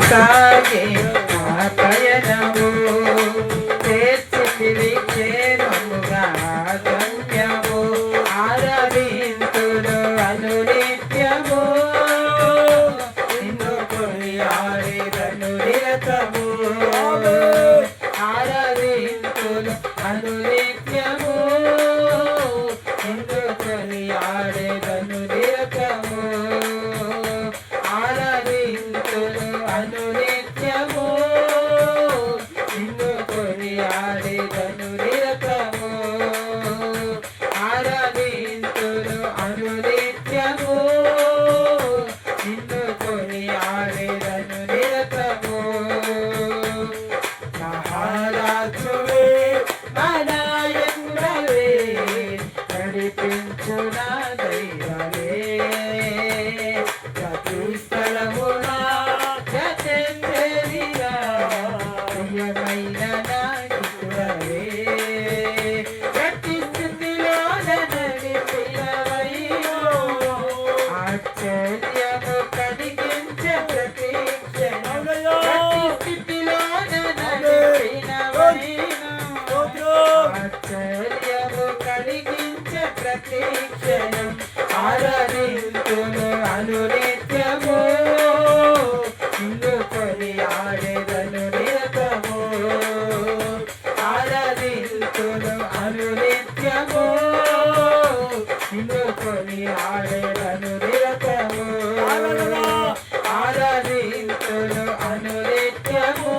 సాగే ఆ పయనము చేర్చితివి క్షేమముగా గమ్యము ఆరాధింతును అనునిత్యము నిన్ను కొనియాడెదను నిరతము ఆరాధింతును అనునిత్యము నిన్ను కొనియాడెదను నిరతము ఆరాధింతును అనునిత్యము నిన్ను కొనియాడెదను నిరతము ఆరాధింతును అనునిత్యము నిన్ను కొనియాడెదను నిరతము మహారాజువే నాయకుడవే నడిపించు నా దైవమే ప్రతి స్థలమున జతెందెరిగా ప్రియమైన నాయకుడవే ప్రతి స్థితిలో నడిపినవై ఆశ్చర్యము కలిగించే ప్రతి క్షణం ప్రతి స్థితిలో నడిపినవై ఆశ్చర్యము కలిగించే ప్రతి క్షణం ఆరాధింతును అనునిత్యము నిన్ను కొనియాడెదను నిరతము ఆరాధింతును అనునిత్యము నిన్ను కొనియాడెదను నిరతము ఆరాధింతును అనునిత్యము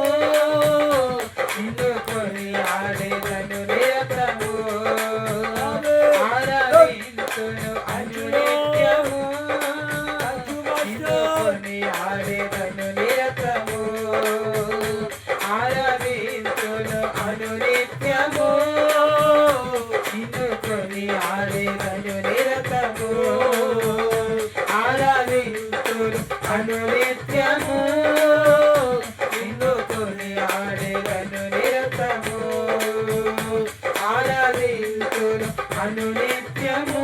నిన్ను కొనియాడెదను నిరతము ఆరాధింతును అనునిత్యము నిన్ను కొనియాడెదను నిరతము ఆరాధింతును అనునిత్యము నిన్ను కొనియాడెదను నిరతము ఆరాధింతును అనునిత్యము నిన్ను కొనియాడెదను నిరతము ఆరాధింతును అనునిత్యము